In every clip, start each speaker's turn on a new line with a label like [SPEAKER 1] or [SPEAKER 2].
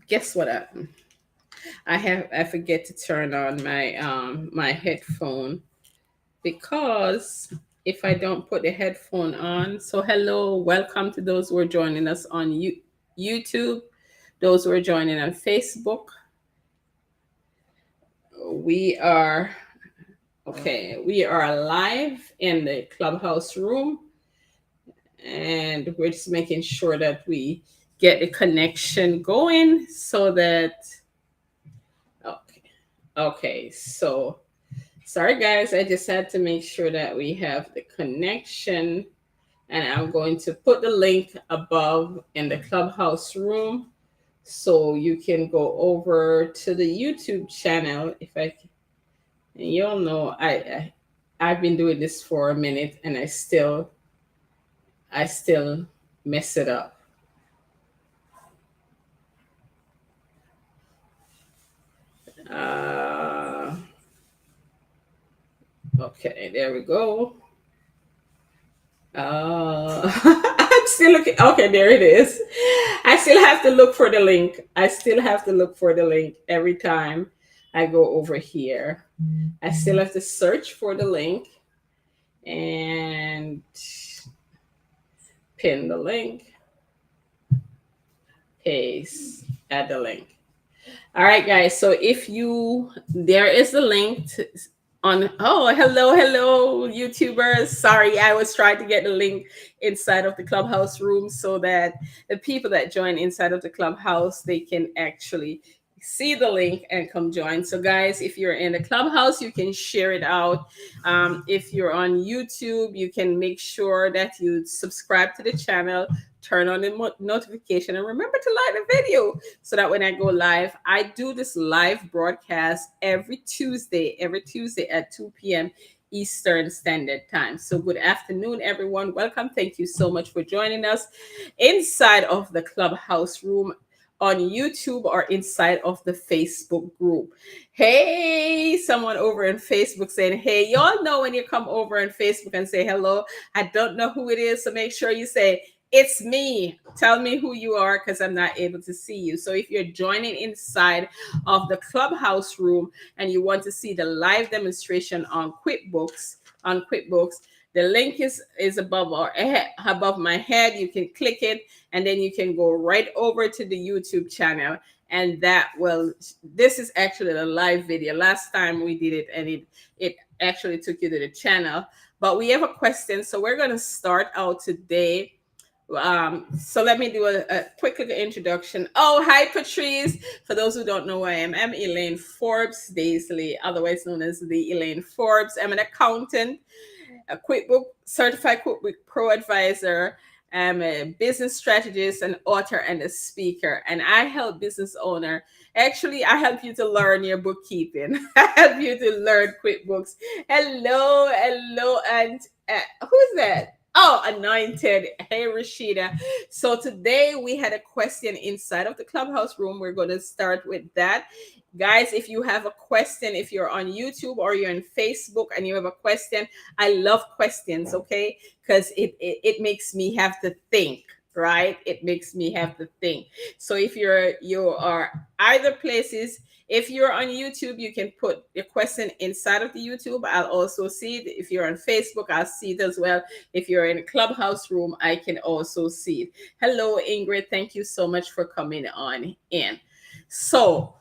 [SPEAKER 1] Guess what happened? I forget to turn on my headphone, because if I don't put the headphone on. So hello, welcome to those who are joining us on YouTube, those who are joining on Facebook. We are okay. We are live in the clubhouse room, and we're just making sure that we get the connection going so that okay. Okay, so sorry guys, I just had to make sure that we have the connection, and I'm going to put the link above in the clubhouse room so you can go over to the YouTube channel. If I can, and you'll know I've been doing this for a minute and I still mess it up. Uh, okay, there we go. I'm still looking. Okay, there it is. I still have to look for the link. I still have to look for the link every time I go over here. I still have to search for the link and pin the link, paste, add the link. All right, guys. So there is the link on. Oh, hello, YouTubers. Sorry, I was trying to get the link inside of the clubhouse room so that the people that join inside of the clubhouse, they can actually see the link and come join. So, guys, if you're in the clubhouse, you can share it out. If you're on YouTube, you can make sure that you subscribe to the channel, turn on the notification, and remember to like the video so that when I go live, I do this live broadcast every Tuesday at 2 p.m. Eastern Standard Time. So, good afternoon, everyone. Welcome. Thank you so much for joining us inside of the clubhouse room on YouTube or inside of the Facebook group. Hey, someone over in Facebook saying, hey, y'all know when you come over on Facebook and say hello, I don't know who it is. So make sure you say, it's me. Tell me who you are because I'm not able to see you. So if you're joining inside of the clubhouse room and you want to see the live demonstration on QuickBooks, the link is above my head. You can click it, and then you can go right over to the YouTube channel. And this is actually a live video. Last time we did it, and it actually took you to the channel. But we have a question, so we're going to start out today. So let me do a quick little introduction. Oh, hi, Patrice. For those who don't know who I am, I'm Elaine Forbes Daisley, otherwise known as the Elaine Forbes. I'm an accountant, a certified QuickBook Pro advisor. I'm a business strategist, an author, and a speaker. And I help business owner. Actually, I help you to learn your bookkeeping. I help you to learn QuickBooks. Hello, and who's that? Oh, Anointed. Hey, Rashida. So today we had a question inside of the clubhouse room. We're going to start with that. Guys, if you have a question, if you're on YouTube or you're on Facebook and you have a question, I love questions, okay? Because it makes me have to think, right? It makes me have to think. So if you are either places, if you're on YouTube, you can put your question inside of the YouTube. I'll also see it. If you're on Facebook, I'll see it as well. If you're in a clubhouse room, I can also see it. Hello, Ingrid. Thank you so much for coming on in. So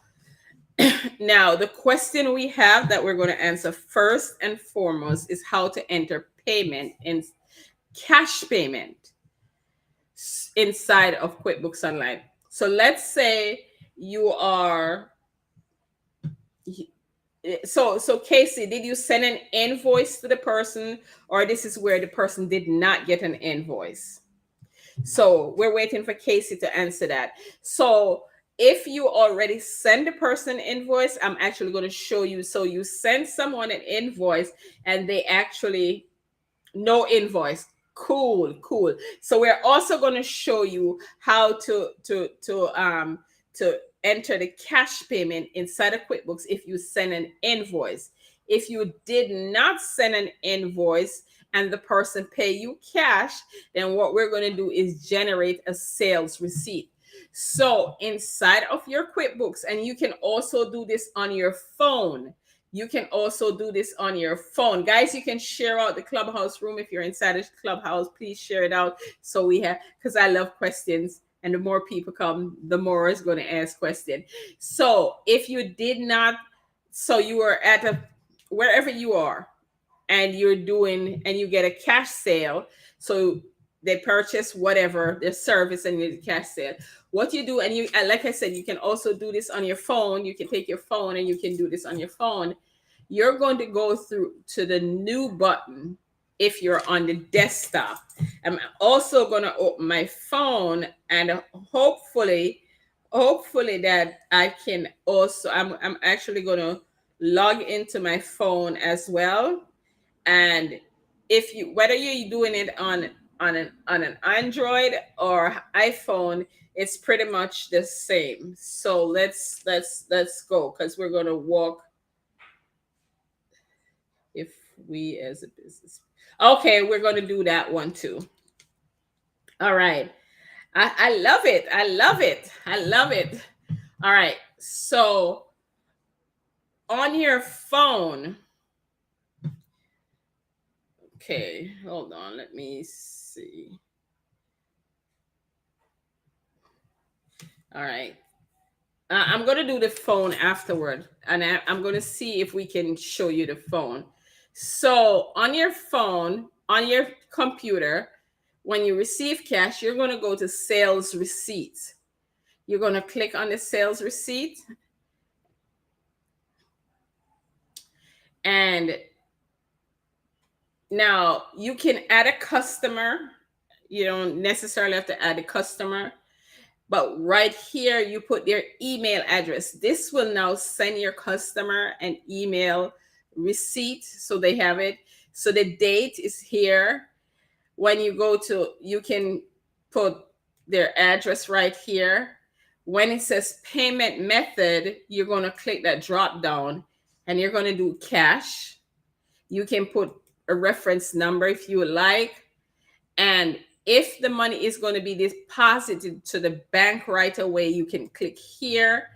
[SPEAKER 1] now, the question we have that we're going to answer first and foremost is how to enter payment in cash payment inside of QuickBooks Online. So let's say you are so Casey, did you send an invoice to the person, or this is where the person did not get an invoice? So we're waiting for Casey to answer that. So if you already send the person invoice, I'm actually going to show you. So you send someone an invoice and they actually no invoice. Cool. So we're also going to show you how to enter the cash payment inside of QuickBooks if you send an invoice. If you did not send an invoice and the person pay you cash, then what we're going to do is generate a sales receipt. So inside of your QuickBooks, and you can also do this on your phone. You can also do this on your phone. Guys, you can share out the Clubhouse room. If you're inside the Clubhouse, please share it out. So we have, because I love questions. And the more people come, the more is going to ask questions. So if you did not, so you are at a, wherever you are, and you're doing, and you get a cash sale. So they purchase whatever their service and you cash sale. What you do, and you, like I said, you can also do this on your phone. You can take your phone and you can do this on your phone. You're going to go through to the new button if you're on the desktop. I'm also going to open my phone, and hopefully that I can also, I'm actually going to log into my phone as well. And if you, whether you're doing it on an Android or iPhone, it's pretty much the same. So let's go, because we're going to walk, if we as a business. Okay, we're going to do that one too. All right. I love it. I love it. I love it. All right. So on your phone, okay, hold on. Let me see. All right. I'm going to do the phone afterward, and I'm going to see if we can show you the phone. So on your phone, on your computer, when you receive cash, you're going to go to sales receipt. You're going to click on the sales receipt, and now you can add a customer. You don't necessarily have to add a customer, but right here you put their email address. This will now send your customer an email receipt, so they have it. So the date is here. When you go to, you can put their address right here. When it says payment method, you're going to click that drop down, and you're going to do cash. You can put a reference number if you would like. And if the money is going to be deposited to the bank right away, you can click here,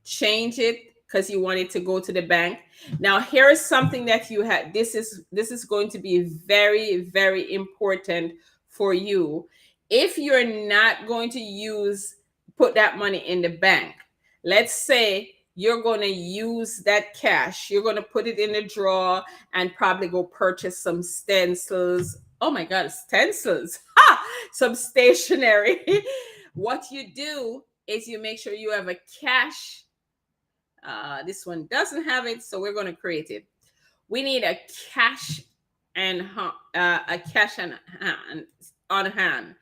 [SPEAKER 1] change it because you want it to go to the bank. Now, here is something that you had. This is going to be very, very important for you. If you're not going to put that money in the bank, let's say you're going to use that cash, you're going to put it in the drawer and probably go purchase some stencils. Oh my God, stencils. Ha! Some stationery. What you do is you make sure you have a cash. This one doesn't have it, so we're going to create it. We need a cash and on hand.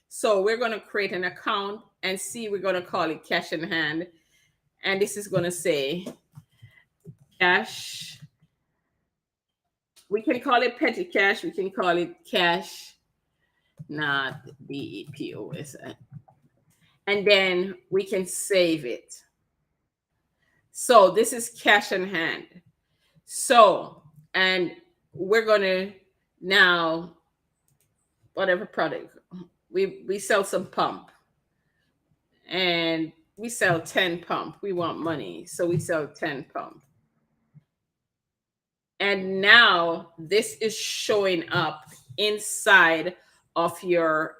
[SPEAKER 1] So we're going to create an account and see, we're going to call it cash in hand. And this is going to say cash. We can call it petty cash. We can call it cash, not DEPOS. And then we can save it. So this is cash in hand. So, and we're going to now, whatever product, we sell some pump, and we sell 10 pump. We want money, so we sell 10 pump. And now this is showing up inside of your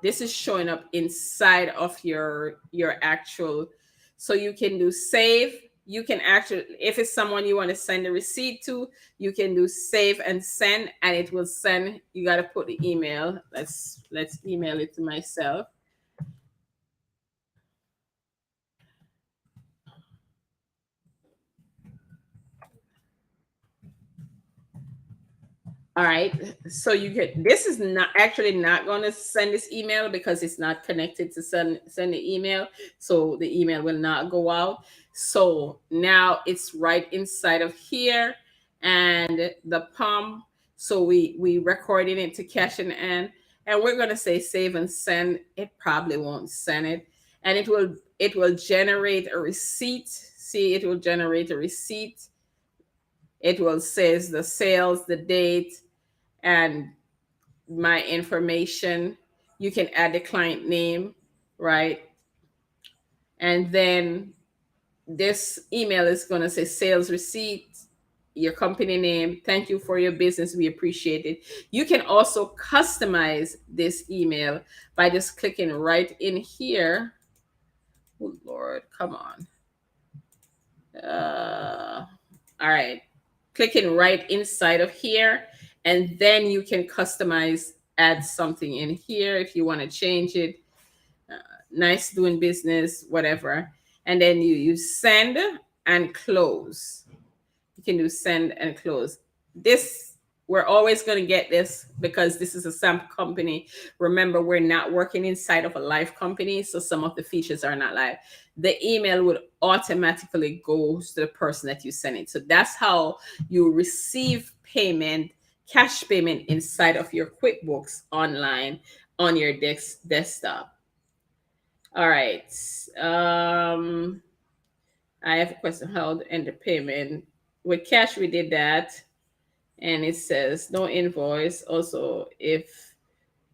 [SPEAKER 1] this is showing up inside of your actual, so you can do save. You can actually, if it's someone you want to send a receipt to, you can do save and send, and it will send. You got to put the email. Let's email it to myself. All right. So you get, this is not actually not going to send this email because it's not connected to send the email. So the email will not go out. So now it's right inside of here, and the palm. So we recording it to cash in hand, and we're going to say save and send. It probably won't send it, and it will generate a receipt. See, it will generate a receipt. It will says the sales, the date, and my information. You can add the client name. right? And then this email is going to say sales receipt, your company name. Thank you for your business. We appreciate it. You can also customize this email by just clicking right in here. Oh, Lord, come on. All right. Clicking right inside of here. And then you can customize, add something in here if you want to change it. Nice doing business, whatever. And then you send and close. You can do send and close. This, we're always going to get this because this is a sample company. Remember, we're not working inside of a live company, so some of the features are not live. The email would automatically go to the person that you send it. So that's how you receive payment, cash payment inside of your QuickBooks Online on your desktop. All right. I have a question. How to enter payment with cash? We did that, and it says no invoice. Also, if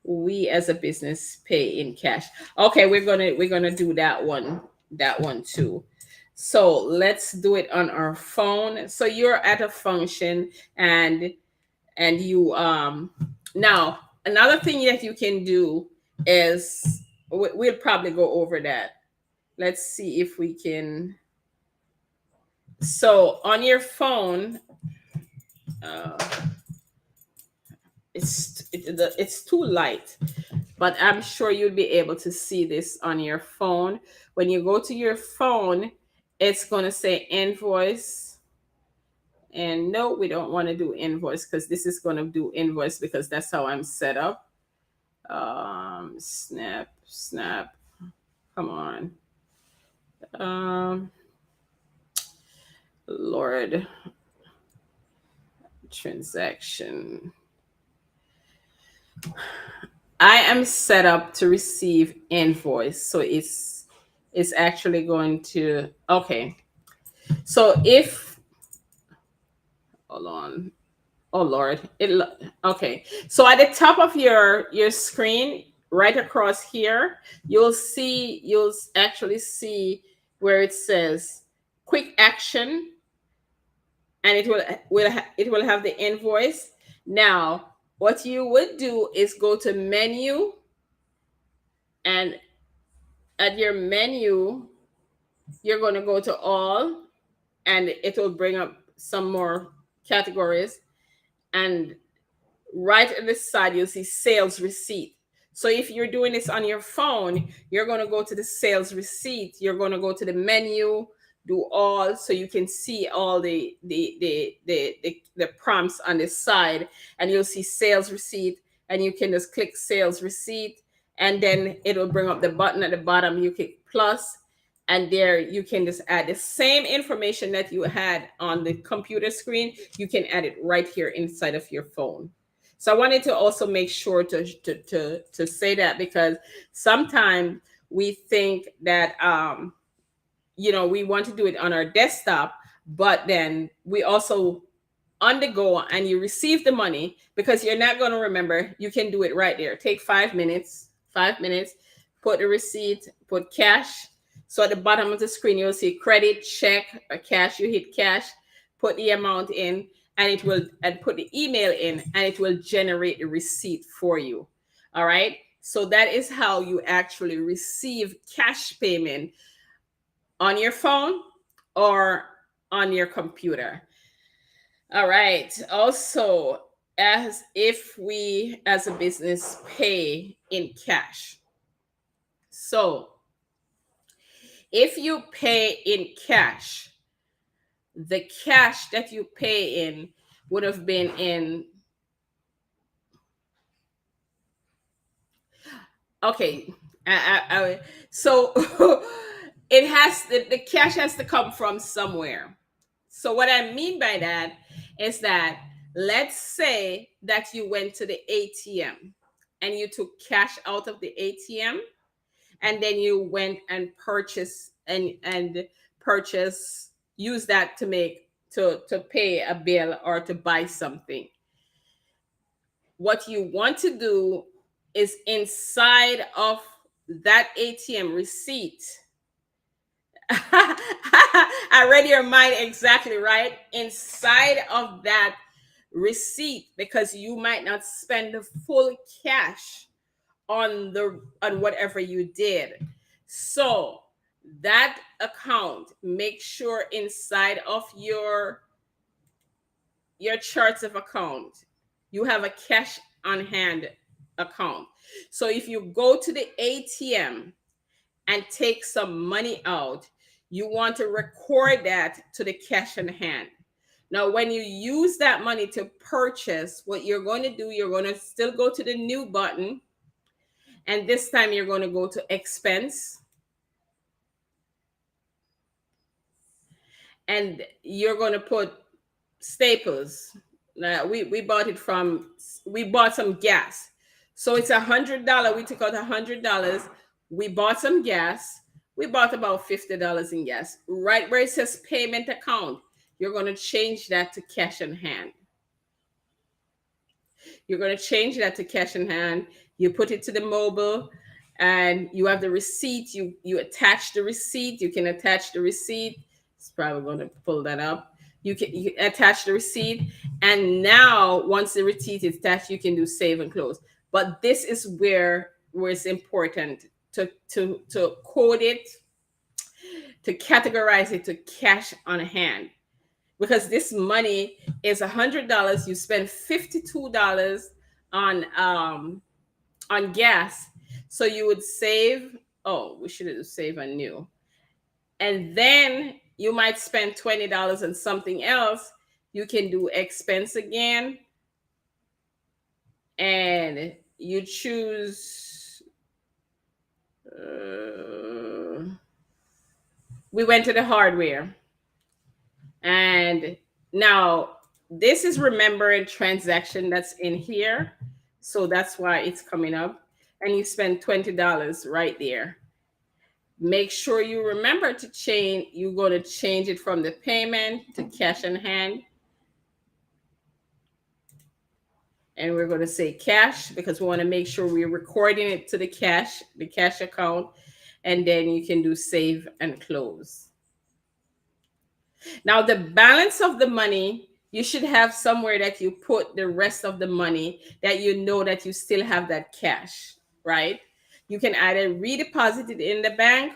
[SPEAKER 1] we as a business pay in cash. Okay, we're gonna do that one too. So let's do it on our phone. So you're at a function, and you now another thing that you can do is we'll probably go over that. Let's see if we can. So on your phone, uh, it's too light, but I'm sure you'll be able to see this on your phone. When you go to your phone, it's going to say invoice. And no, we don't want to do invoice because this is going to do invoice because that's how I'm set up. Snap. Come on. Lord. Transaction. I am set up to receive invoice. So it's actually going to, okay. So if, hold on. Oh Lord. Okay. So at the top of your screen, right across here, you'll actually see where it says quick action, and it will have the invoice. Now, what you would do is go to menu, and at your menu, you're going to go to all, and it will bring up some more categories. And right at the side, you'll see sales receipt. So if you're doing this on your phone, you're going to go to the sales receipt. You're going to go to the menu, do all, so you can see all the prompts on this side, and you'll see sales receipt, and you can just click sales receipt, and then it'll bring up the button at the bottom. You click plus, and there you can just add the same information that you had on the computer screen. You can add it right here inside of your phone. So I wanted to also make sure to say that, because sometimes we think that we want to do it on our desktop, but then we also on the go and you receive the money, because you're not going to remember. You can do it right there. Take 5 minutes, put the receipt, put cash. So at the bottom of the screen, you'll see credit, check, or cash. You hit cash, put the amount in, and it will, and put the email in, and it will generate the receipt for you. All right. So that is how you actually receive cash payment on your phone or on your computer. All right. Also, as if we as a business pay in cash. So if you pay in cash, the cash that you pay in would have been in. Okay. So it has the cash has to come from somewhere. So what I mean by that is that, let's say that you went to the ATM and you took cash out of the ATM, and then you went and purchased and purchase use that to make to pay a bill or to buy something. What you want to do is inside of that ATM receipt. I read your mind exactly, right? Inside of that receipt, because you might not spend the full cash on whatever you did. So that account, make sure inside of your charts of account, you have a cash on hand account. So if you go to the ATM and take some money out, you want to record that to the cash in hand. Now, when you use that money to purchase, what you're going to do, you're going to still go to the new button. And this time you're going to go to expense. And you're going to put Staples. Now, we bought some gas. So it's $100. We took out $100. We bought some gas. We bought about $50 in gas. Right where it says payment account, you're going to change that to cash in hand. You're going to change that to cash in hand. You put it to the mobile, and you have the receipt. You attach the receipt. You can attach the receipt. It's probably going to pull that up. You attach the receipt, and now once the receipt is attached, you can do save and close. But this is where it's important to code it, to categorize it to cash on hand, because this money is $100. You spend $52 on gas, so you would save. Oh, we should have saved on new, and then you might spend $20 on something else. You can do expense again, and you choose. We went to the hardware, and now this is remembered transaction that's in here, so that's why it's coming up. And you spend $20 right there. Make sure you remember to change. You're going to change it from the payment to cash in hand. And we're going to say cash, because we want to make sure we're recording it to the cash account. And then you can do save and close. Now, the balance of the money, you should have somewhere that you put the rest of the money, that you know that you still have that cash, right? You can either redeposit it in the bank,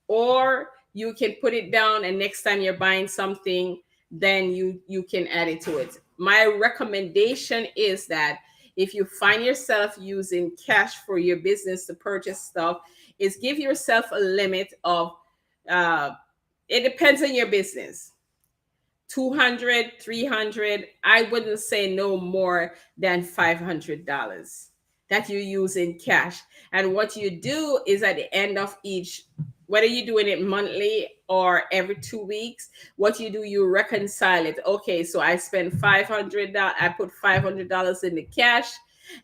[SPEAKER 1] or you can put it down, and next time you're buying something, then you can add it to it. My recommendation is that if you find yourself using cash for your business to purchase stuff, is give yourself a limit of it depends on your business. 200, 300. I wouldn't say no more than $500 that you use in cash. And what you do is at the end of each, whether you're doing it monthly or every 2 weeks, what you do, you reconcile it. Okay, so I spent $500. I put $500 in the cash.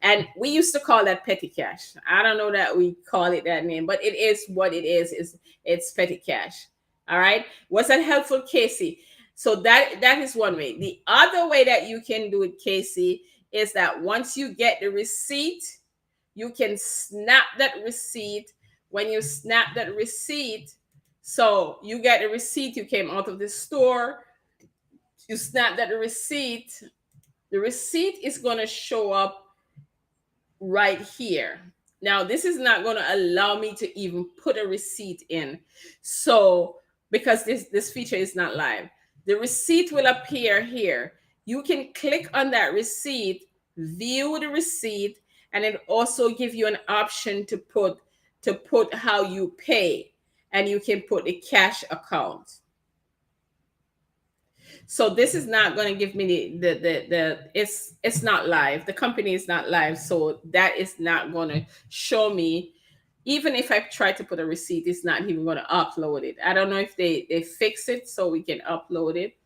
[SPEAKER 1] And we used to call that petty cash. I don't know that we call it that name, but it is what it is. It's petty cash. All right. Was that helpful, Casey? So that is one way. The other way that you can do it, Casey, is that once you get the receipt, you can snap that receipt. When you snap that receipt, so you get the receipt, you came out of the store, you snap that receipt, the receipt is going to show up right here. Now, this is not going to allow me to even put a receipt in. So, because this feature is not live, the receipt will appear here. You can click on that receipt, view the receipt, and it also give you an option to put how you pay, and you can put a cash account. So this is not going to give me the it's not live. The company is not live, so that is not going to show me. Even if I try to put a receipt, it's not even going to upload it. I don't know if they fix it so we can upload it.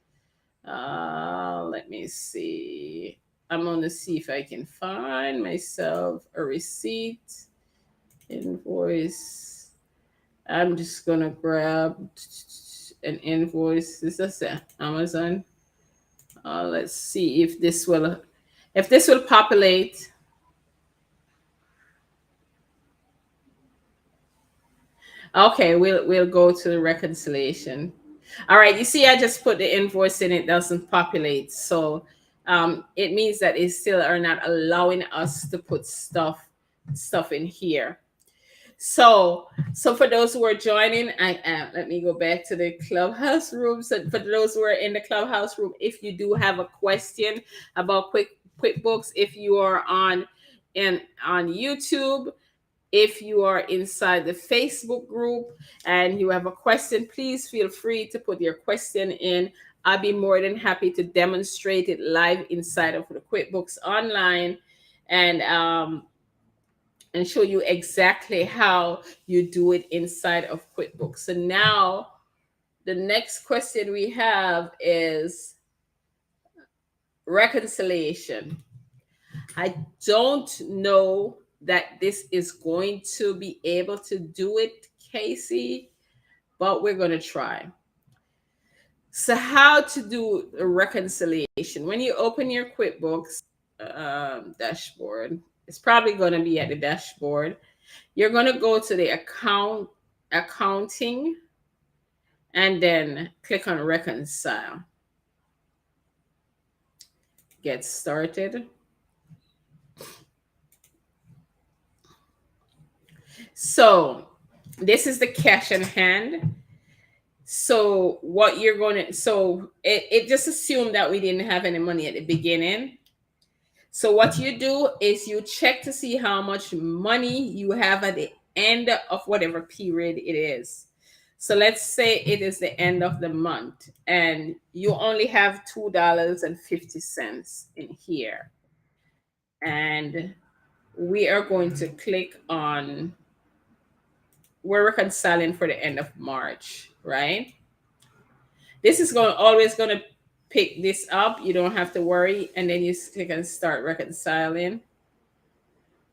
[SPEAKER 1] Let me see. I'm going to see if I can find myself a receipt, invoice. I'm just going to grab an invoice. This is Amazon. Let's see if this will populate. Okay, we'll go to the reconciliation. All right, you see, I just put the invoice in, it doesn't populate. So it means that they still are not allowing us to put stuff in here. So for those who are joining, I am. Let me go back to the clubhouse room. So for those who are in the clubhouse room, if you do have a question about QuickBooks, if you are on YouTube, if you are inside the Facebook group and you have a question, please feel free to put your question in. I'll be more than happy to demonstrate it live inside of the QuickBooks Online, and show you exactly how you do it inside of QuickBooks. So now the next question we have is reconciliation. I don't know that this is going to be able to do it, Casey, but we're going to try. So, how to do a reconciliation? When you open your QuickBooks dashboard, it's probably going to be at the dashboard. You're going to go to the accounting, and then click on reconcile. Get started. So this is the cash in hand. So what you're going to, so it just assumed that we didn't have any money at the beginning. So what you do is you check to see how much money you have at the end of whatever period it is. So let's say it is the end of the month and you only have $2.50 in here. And we are going to click on, we're reconciling for the end of March, right? This is always going to pick this up. You don't have to worry. And then you click and start reconciling.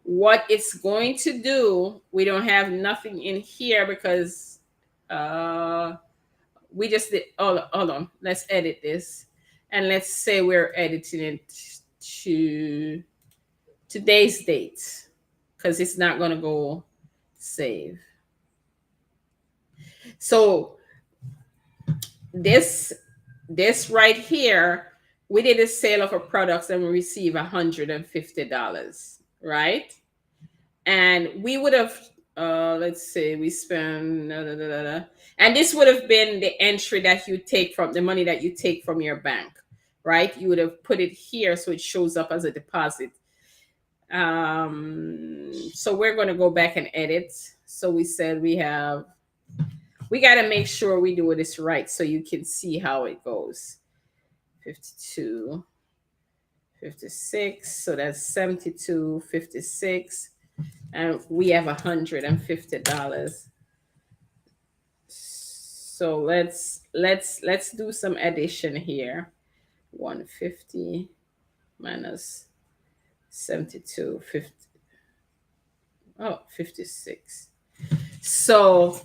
[SPEAKER 1] What it's going to do, we don't have nothing in here because we just did, hold on, let's edit this. And let's say we're editing it to today's date because it's not going to go save. So this right here, we did a sale of a product and we receive $150, right? And we would have let's say we spend and this would have been the entry that you take from the money that you take from your bank, right? You would have put it here so it shows up as a deposit. So we're going to go back and edit. So we said we got to make sure we do this right so you can see how it goes. 52, 56, so that's 72, 56, and we have $150. So let's do some addition here. 150 minus 72, 50, 56. So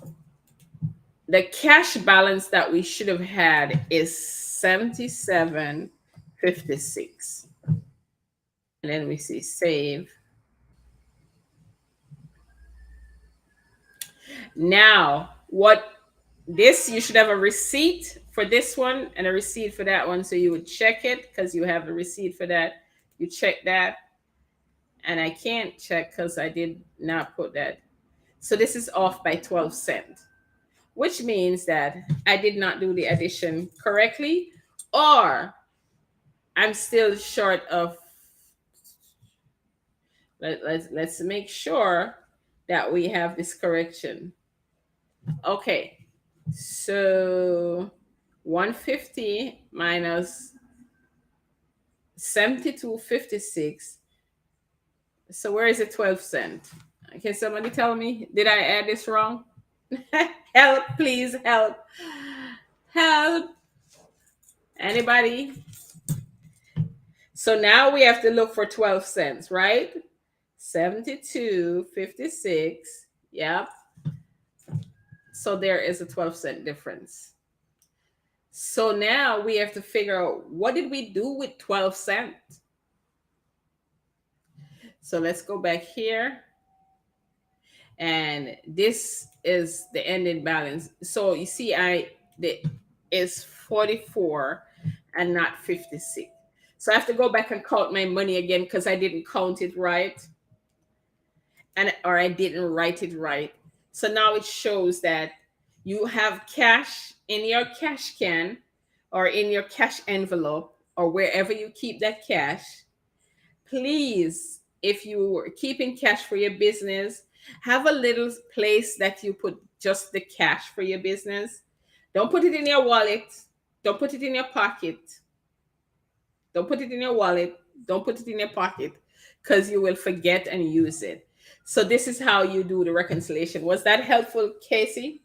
[SPEAKER 1] the cash balance that we should have had is 77.56. And then we see save. Now, you should have a receipt for this one and a receipt for that one. So you would check it because you have a receipt for that. You check that. And I can't check because I did not put that. So this is off by 12 cents, which means that I did not do the addition correctly, or I'm still short of. Let's make sure that we have this correction. Okay, so 150 minus 72.56. So where is the 12 cent? Can somebody tell me? Did I add this wrong? Help, please help. Help. Anybody? So now we have to look for 12 cents, right? 72.56. Yep. So there is a 12-cent difference. So now we have to figure out, what did we do with 12 cents? So let's go back here. and this is the ending balance. So you see, the is 44 and not 56. So I have to go back and count my money again because I didn't count it right, and or I didn't write it right. So now it shows that you have cash in your cash can or in your cash envelope or wherever you keep that cash. Please, if you are keeping cash for your business, have a little place that you put just the cash for your business. Don't put it in your wallet. Don't put it in your pocket. Don't put it in your wallet. Don't put it in your pocket because you will forget and use it. So, this is how you do the reconciliation. Was that helpful, Casey?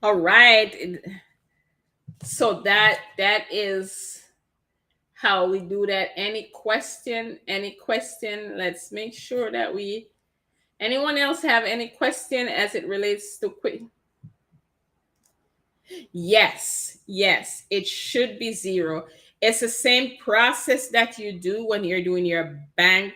[SPEAKER 1] All right. So that is how we do that. Any question? Any question? Let's make sure that we. Anyone else have any question as it relates to quick? Yes, yes, it should be zero. It's the same process that you do when you're doing your bank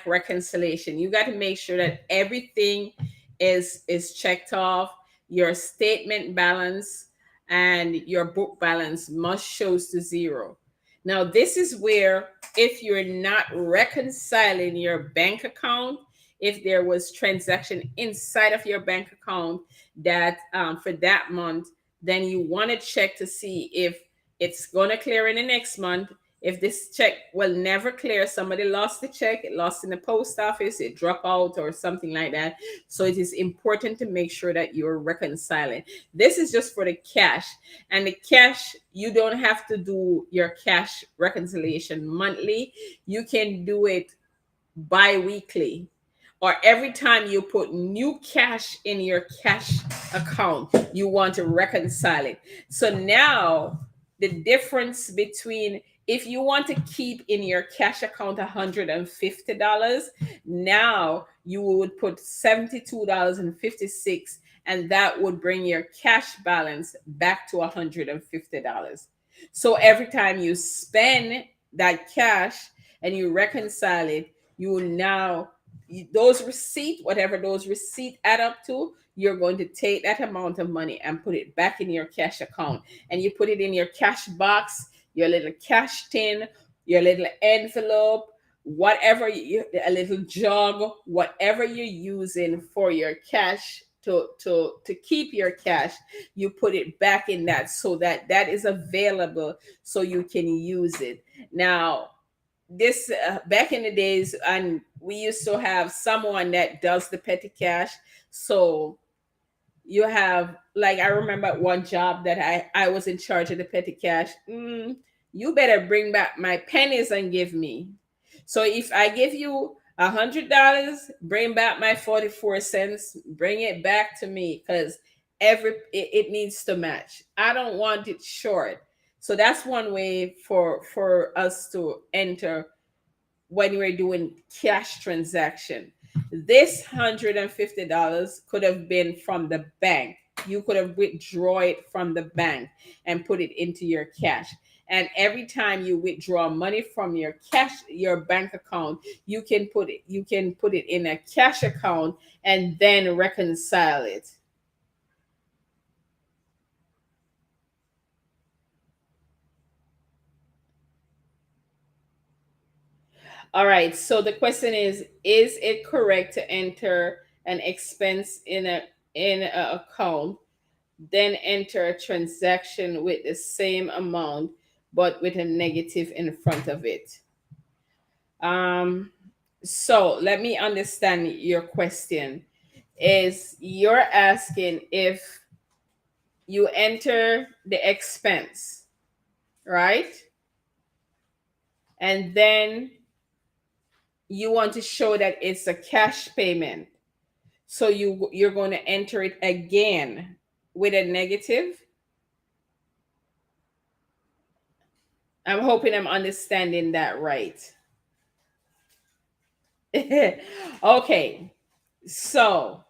[SPEAKER 1] reconciliation. You got to make sure that everything is checked off. Your statement balance and your book balance must shows to zero. Now, this is where if you're not reconciling your bank account, if there was transaction inside of your bank account that for that month, then you want to check to see if it's going to clear in the next month. If this check will never clear, somebody lost the check, it lost in the post office, it dropped out or something like that. So it is important to make sure that you're reconciling. This is just for the cash. And the cash, you don't have to do your cash reconciliation monthly. You can do it bi-weekly, or every time you put new cash in your cash account, you want to reconcile it. So now the difference between, if you want to keep in your cash account $150, now you would put $72.56, and that would bring your cash balance back to $150. So every time you spend that cash and you reconcile it, you will now, those receipt, whatever those receipt add up to, you're going to take that amount of money and put it back in your cash account. And you put it in your cash box, your little cash tin, your little envelope, whatever you, a little jug, whatever you're using for your cash to keep your cash, you put it back in that, so that that is available so you can use it. Now, this back in the days, and we used to have someone that does the petty cash. So you have, like, I remember one job that I was in charge of the petty cash. You better bring back my pennies and give me. So if I give you $100, bring back my 44 cents, bring it back to me, because it needs to match. I don't want it short. So that's one way for us to enter when we're doing cash transaction. This $150 could have been from the bank. You could have withdraw it from the bank and put it into your cash. And every time you withdraw money from your cash, your bank account, you can put it in a cash account and then reconcile it. All right. So the question is it correct to enter an expense in a account, then enter a transaction with the same amount but with a negative in front of it? Um so let me understand your question. Is you're asking if you enter the expense, right? And then you want to show that it's a cash payment. So you're going to enter it again with a negative. I'm hoping I'm understanding that right. Okay. So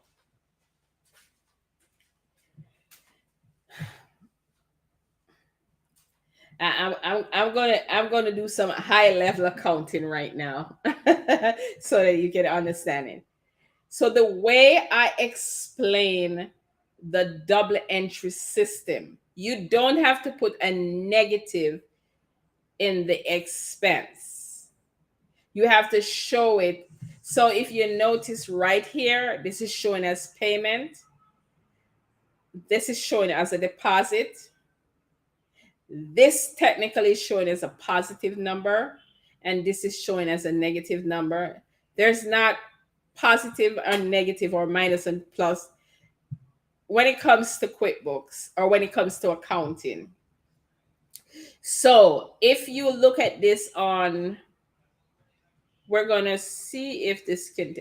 [SPEAKER 1] I'm gonna do some high level accounting right now, so that you get understanding. So the way I explain the double entry system, you don't have to put a negative in the expense. You have to show it. So if you notice right here, this is showing as payment. This is showing as a deposit. This technically is showing as a positive number, and this is showing as a negative number. There's not positive or negative or minus and plus when it comes to QuickBooks or when it comes to accounting. So if you look at this on, we're going to see if this can,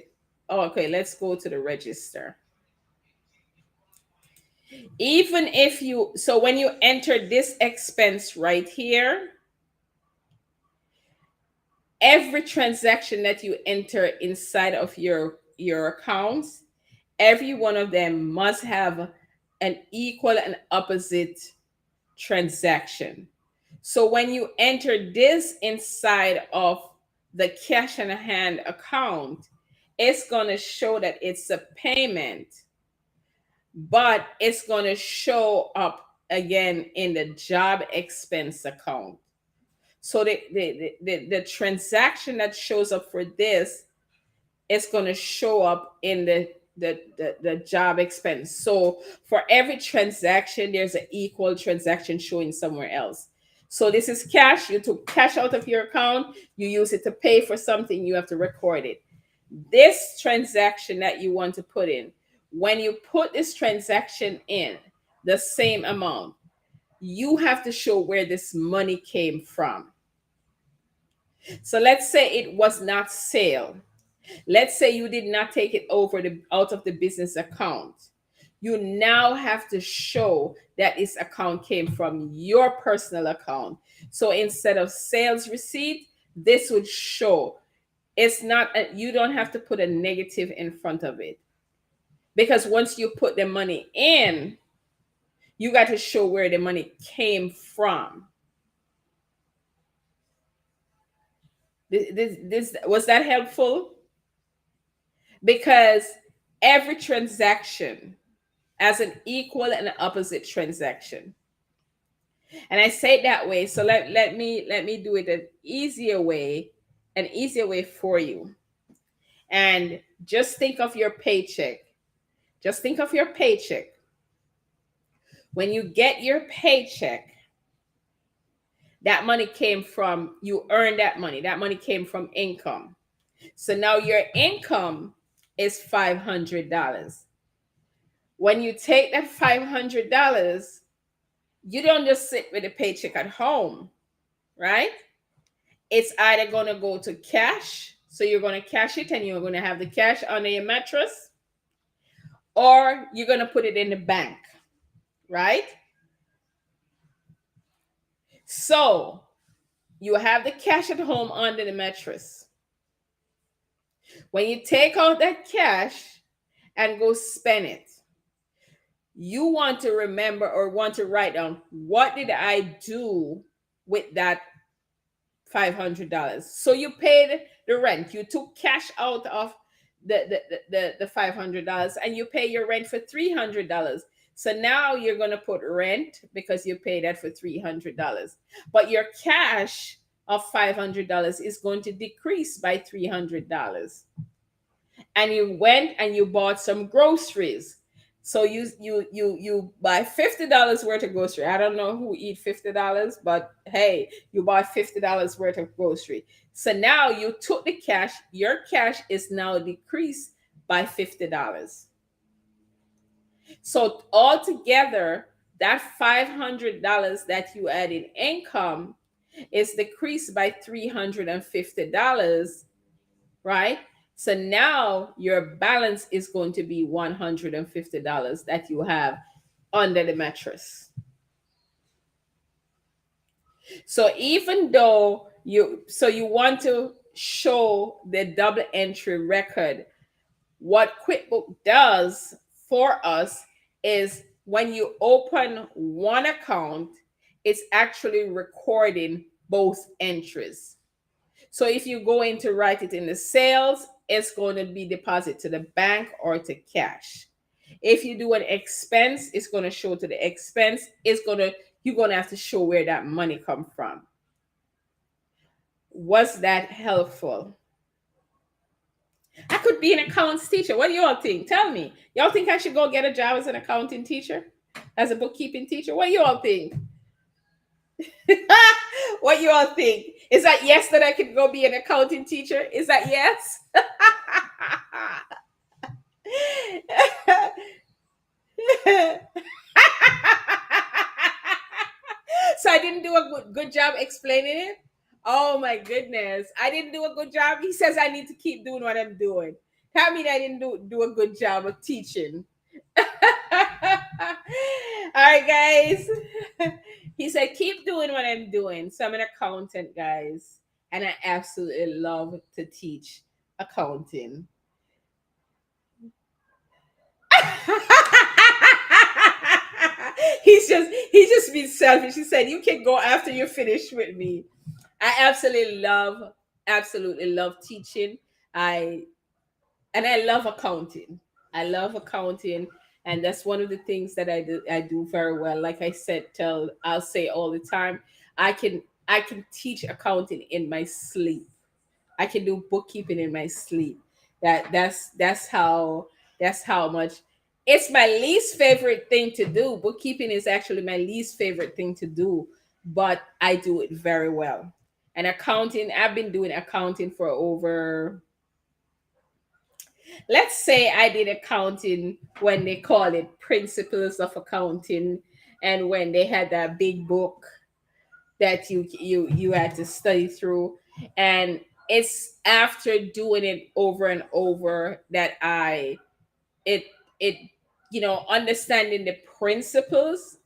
[SPEAKER 1] oh, okay, let's go to the register. Even if you, so when you enter this expense right here, every transaction that you enter inside of your accounts, every one of them must have an equal and opposite transaction. So when you enter this inside of the cash in hand account, it's going to show that it's a payment, but it's going to show up again in the job expense account. So the transaction that shows up for this is going to show up in the job expense. So for every transaction, there's an equal transaction showing somewhere else. So this is cash. You took cash out of your account. You use it to pay for something. You have to record it. This transaction that you want to put in, when you put this transaction in, the same amount, you have to show where this money came from. So let's say it was not sale. Let's say you did not take it out of the business account. You now have to show that this account came from your personal account. So instead of sales receipt, this would show. It's not you don't have to put a negative in front of it. Because once you put the money in, you got to show where the money came from. This was that helpful? Because every transaction has an equal and opposite transaction. And I say it that way. So let me do it an easier way for you. And just think of your paycheck. Just think of your paycheck. When you get your paycheck, that money came from, you earned that money. That money came from income. So now your income is $500. When you take that $500, you don't just sit with a paycheck at home, right? It's either going to go to cash. So you're going to cash it and you're going to have the cash under your mattress, or you're going to put it in the bank, right? So you have the cash at home under the mattress. When you take out that cash and go spend it, you want to remember or want to write down, what did I do with that $500? So you paid the rent. You took cash out of the $500 and you pay your rent for $300. So now you're going to put rent because you paid that for $300. But your cash of $500 is going to decrease by $300. And you went and you bought some groceries. So you buy $50 worth of grocery. I don't know who eat $50, but hey, you bought $50 worth of grocery. So now you took the cash. Your cash is now decreased by $50. So altogether, that $500 that you add in income is decreased by $350, right? So now your balance is going to be $150 that you have under the mattress. So even though you want to show the double entry record, what QuickBooks does for us is when you open one account, it's actually recording both entries. So if you go in to write it in the sales, it's going to be deposit to the bank or to cash. If you do an expense, it's going to show to the expense. You're going to have to show where that money come from. Was that helpful? I could be an accounts teacher. What do y'all think? Tell me. Y'all think I should go get a job as an accounting teacher? As a bookkeeping teacher? What do y'all think? What you all think? Is that yes that I could go be an accounting teacher? Is that yes? So I didn't do a good job explaining it. Oh my goodness. I didn't do a good job. He says I need to keep doing what I'm doing. That means I didn't do a good job of teaching. All right, guys. He said, keep doing what I'm doing. So I'm an accountant, guys. And I absolutely love to teach accounting. He's just being selfish. He said, you can go after you finish with me. I absolutely love teaching. I I love accounting. I love accounting, and that's one of the things that I do very well. Like I said, I'll say all the time, I can teach accounting in my sleep. I can do bookkeeping in my sleep. That's how much. It's my least favorite thing to do. Bookkeeping is actually my least favorite thing to do, but I do it very well. And accounting, I've been doing accounting for over, let's say I did accounting when they call it principles of accounting, and when they had that big book that you had to study through. And it's after doing it over and over that it it understanding the principles.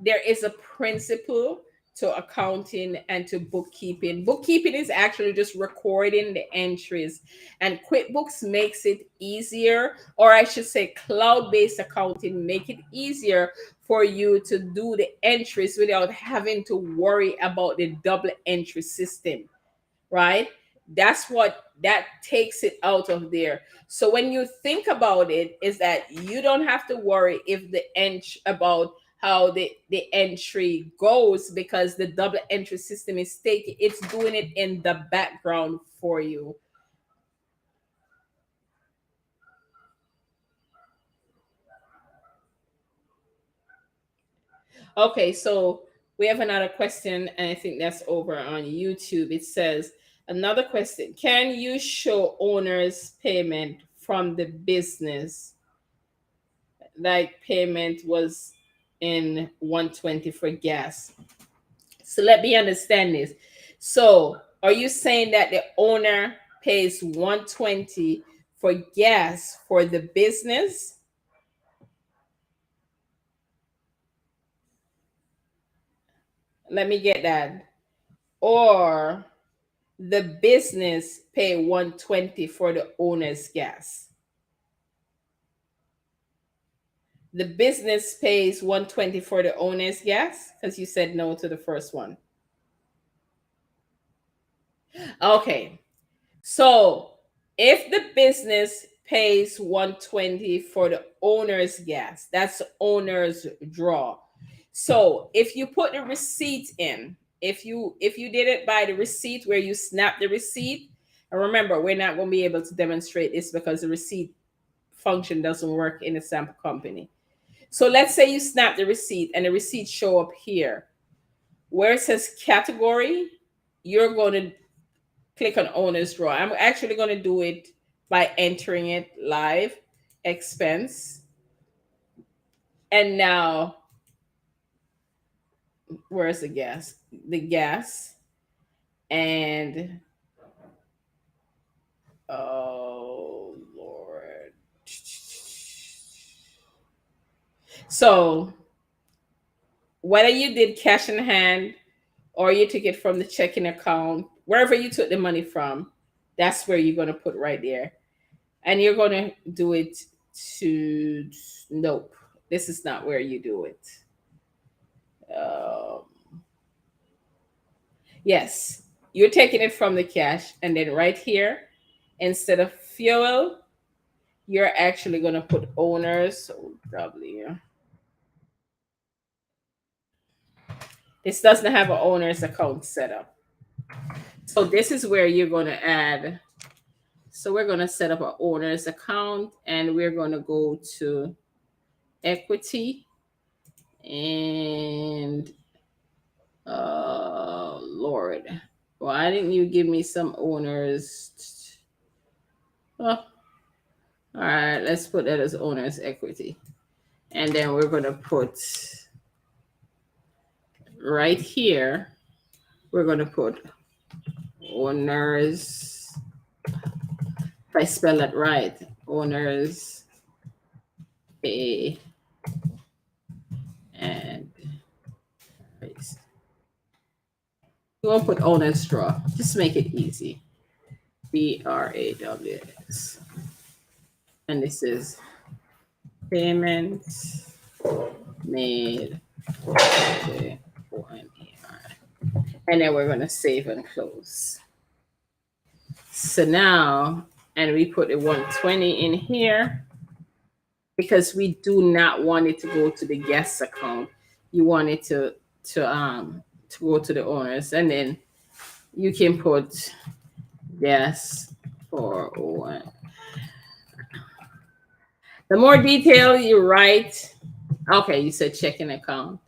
[SPEAKER 1] There is a principle to accounting and to bookkeeping. Bookkeeping is actually just recording the entries, and QuickBooks makes it easier, or I should say cloud-based accounting make it easier for you to do the entries without having to worry about the double entry system, right? That's what that takes it out of there. So when you think about it, is that you don't have to worry if the about how the entry goes, because the double entry system is taking it's doing it in the background for you. Okay, so we have another question, and I think that's over on YouTube. It says, another question: can you show owner's payment from the business, like payment was in 120 for gas? So let me understand this. So are you saying that the owner pays 120 for gas for the business? Let me get that. Or the business pay 120 for the owner's gas? The business pays 120 for the owner's gas, because you said no to the first one. Okay. So if the business pays 120 for the owner's gas, that's owner's draw. So if you put the receipt in, if you did it by the receipt, where you snap the receipt, and remember, we're not going to be able to demonstrate this because the receipt function doesn't work in a sample company. So let's say you snap the receipt and the receipt show up here where it says category. You're going to click on owner's draw. I'm actually going to do it by entering it live, expense. And now, where's the gas? The gas. And, oh, Lord. So, whether you did cash in hand or you took it from the checking account, wherever you took the money from, that's where you're going to put right there. And you're going to do it to, nope, this is not where you do it. Um, yes, you're taking it from the cash, and then right here, instead of fuel, you're actually going to put owners. W. This doesn't have an owner's account set up. So this is where you're going to add. So we're going to set up an owner's account, and we're going to go to equity, and Lord, why didn't you give me some owners? Oh, all right, let's put that as owner's equity. And then we're going to put right here, we're going to put owners. If I spell it right, owners A and race. You won't put owners draw, just make it easy. BRAWS. And this is payment made for the ONER. And then we're going to save and close. So now, and we put the 120 in here because we do not want it to go to the guest account. You want it to go to the owners, and then you can put guest for one. The more detail you write, okay, you said checking account.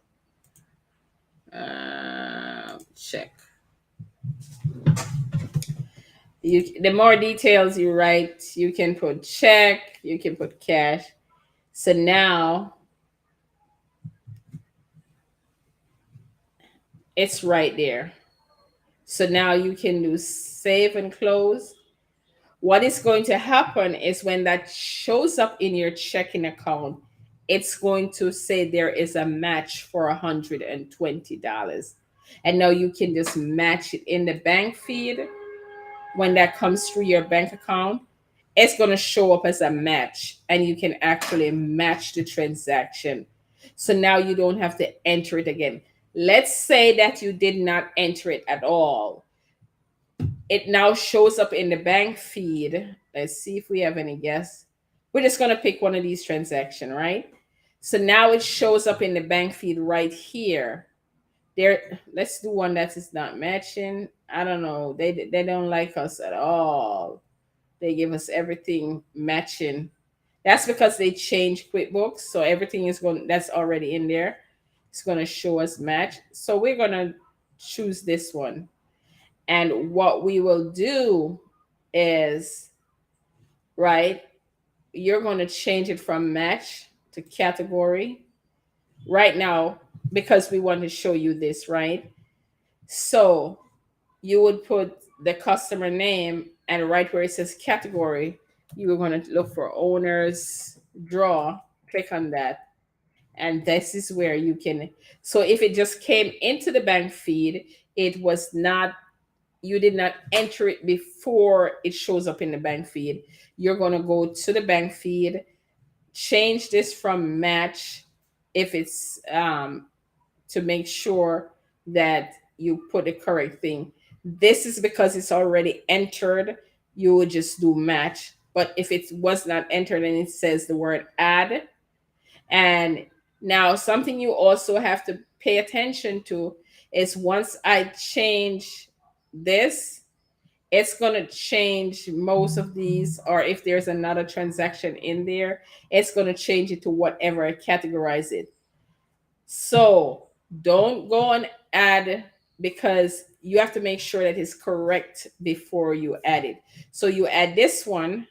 [SPEAKER 1] Check. The more details you write, you can put check, you can put cash. So now it's right there. So now you can do save and close. What is going to happen is when that shows up in your checking account, it's going to say there is a match for $120. And now you can just match it in the bank feed. When that comes through your bank account, it's going to show up as a match, and you can actually match the transaction. So now you don't have to enter it again. Let's say that you did not enter it at all. It now shows up in the bank feed. Let's see if we have any guess. We're just going to pick one of these transactions, right? So now it shows up in the bank feed right here. There, let's do one that is not matching. I don't know. They don't like us at all. They give us everything matching. That's because they changed QuickBooks, so everything is going that's already in there. It's going to show us match. So we're going to choose this one. And what we will do is, right, you're going to change it from match to category right now because we want to show you this, right? So you would put the customer name, and right where it says category, you are going to look for owners draw, click on that. And this is where you can, so if it just came into the bank feed, it was not, you did not enter it before it shows up in the bank feed. You're going to go to the bank feed, change this from match if it's to make sure that you put the correct thing. This is because it's already entered. You would just do match. But if it was not entered and it says the word add, and now something you also have to pay attention to is once I change this, it's going to change most of these, or if there's another transaction in there, it's going to change it to whatever I categorize it. So don't go and add, because you have to make sure that it's correct before you add it. So you add this one,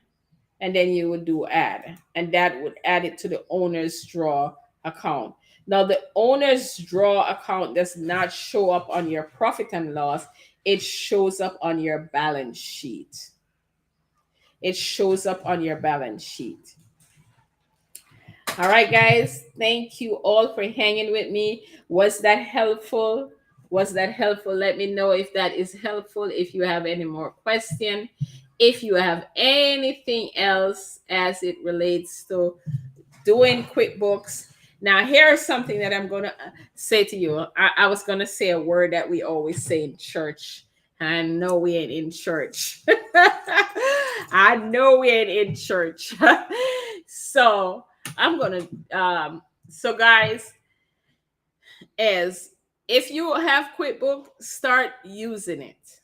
[SPEAKER 1] and then you would do add, and that would add it to the owner's draw account. Now the owner's draw account does not show up on your profit and loss. It shows up on your balance sheet. It shows up on your balance sheet. All right, guys. Thank you all for hanging with me. Was that helpful? Was that helpful? Let me know if that is helpful. If you have any more questions, if you have anything else as it relates to doing QuickBooks. Now, here's something that I'm going to say to you. I was going to say a word that we always say in church. I know we ain't in church. I know we ain't in church. So I'm going to, so guys, as if you have QuickBooks, start using it,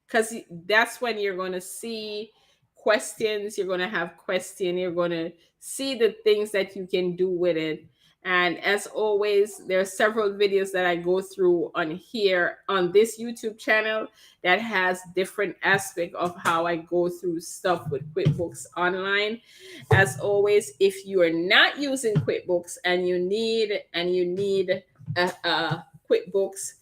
[SPEAKER 1] because that's when you're going to see questions. You're going to have question, you're going to see the things that you can do with it. And as always, there are several videos that I go through on here on this YouTube channel that has different aspect of how I go through stuff with QuickBooks Online. As always, if you are not using QuickBooks and you need a QuickBooks,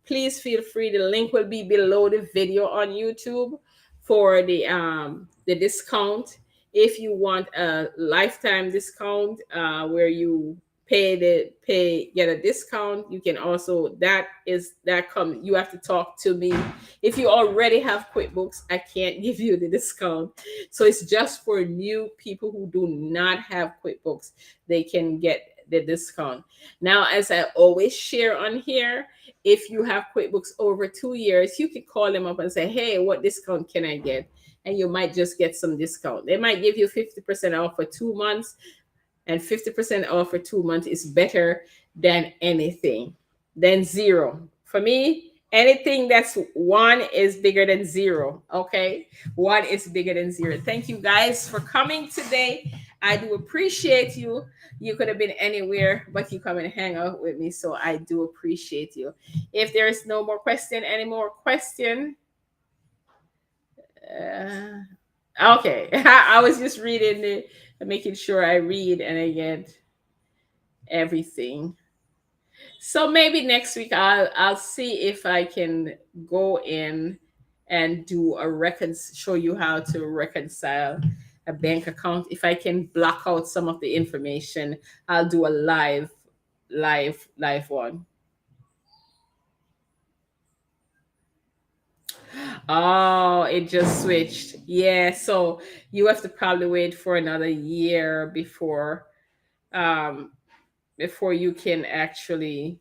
[SPEAKER 1] please feel free. The link will be below the video on YouTube for the discount. If you want a lifetime discount, where you get a discount, you can also, that come, you have to talk to me. If you already have QuickBooks, I can't give you the discount. So it's just for new people who do not have QuickBooks, they can get the discount. Now, as I always share on here, if you have QuickBooks over 2 years, you can call them up and say, hey, what discount can I get? And you might just get some discount. They might give you 50% off for 2 months, and 50% off for 2 months is better than anything, than zero. For me, anything that's one is bigger than zero. Okay. One is bigger than zero. Thank you guys for coming today. I do appreciate you. You could have been anywhere, but you come and hang out with me. So I do appreciate you. If there is no more question, any more question? Uh, okay. I was just reading the, making sure I read and I get everything. So maybe next week I'll see if I can go in and do a show you how to reconcile a bank account. If I can block out some of the information, I'll do a live one. Oh, it just switched. Yeah, so you have to probably wait for another year um before you can actually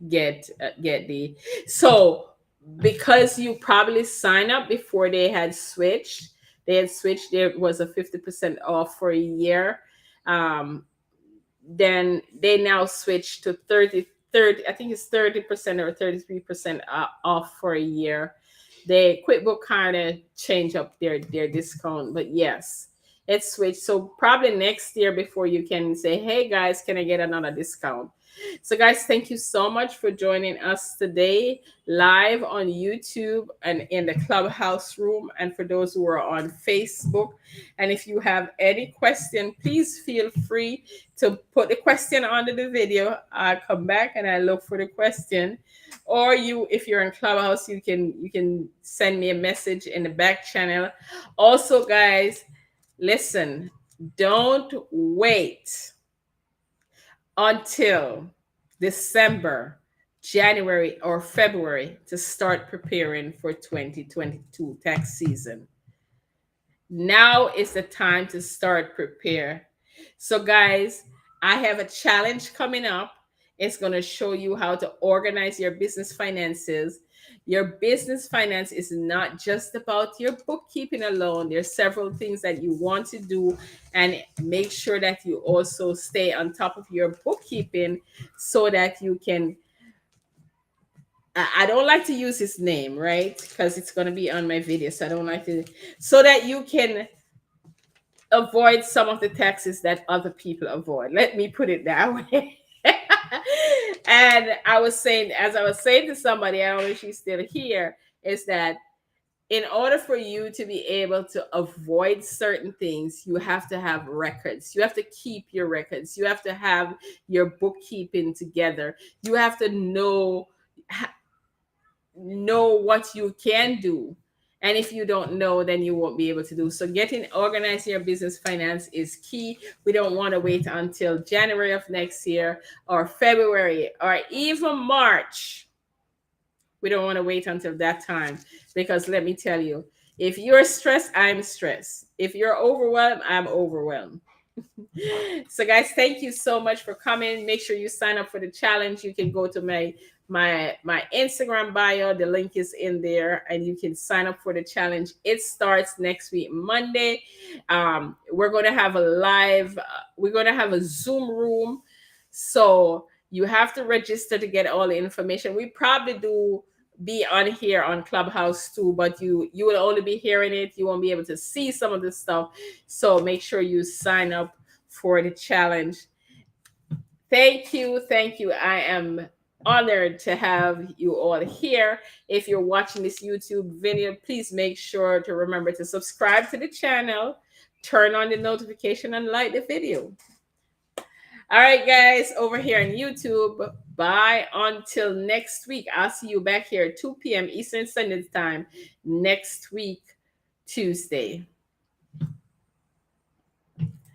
[SPEAKER 1] get the, so because you probably sign up before they had switched, there was a 50% off for a year. um then they now switch to 30, I think it's 30% or 33% off for a year. They QuickBook kind of change up their discount, but yes, it's switched. So probably next year before you can say, hey guys, can I get another discount? So guys, thank you so much for joining us today live on YouTube and in the Clubhouse room, and for those who are on Facebook. And if you have any question, please feel free to put the question under the video. I come back and I look for the question. Or if you're in Clubhouse, you can send me a message in the back channel. Also, guys, listen, don't wait until December, January, or February to start preparing for 2022 tax season. Now is the time to start prepare. So guys, I have a challenge coming up. It's going to show you how to organize your business finances. Your business finance is not just about your bookkeeping alone. There's several things that you want to do, and make sure that you also stay on top of your bookkeeping so that you can, I don't like to use his name, right? Because it's going to be on my video. So I don't like to, so that you can avoid some of the taxes that other people avoid. Let me put it that way. And as I was saying to somebody, I don't know if she's still here, is that in order for you to be able to avoid certain things, you have to have records. You have to keep your records. You have to have your bookkeeping together. You have to know what you can do. And if you don't know, then you won't be able to do. So getting organized in your business finance is key. We don't want to wait until January of next year or February or even March. We don't want to wait until that time, because let me tell you, if you're stressed, I'm stressed. If you're overwhelmed, I'm overwhelmed. So guys, thank you so much for coming. Make sure you sign up for the challenge. You can go to my Instagram bio. The link is in there, and you can sign up for the challenge. It starts next week Monday. We're going to have a live we're going to have a Zoom room, so you have to register to get all the information. We probably do be on here on Clubhouse too, but you will only be hearing it. You won't be able to see some of the stuff. So make sure you sign up for the challenge. Thank you. Thank you. I am honored to have you all here. If you're watching this YouTube video, please make sure to remember to subscribe to the channel, turn on the notification, and like the video. All right, guys, over here on YouTube. Bye until next week. I'll see you back here at 2 p.m. Eastern Standard Time next week, Tuesday.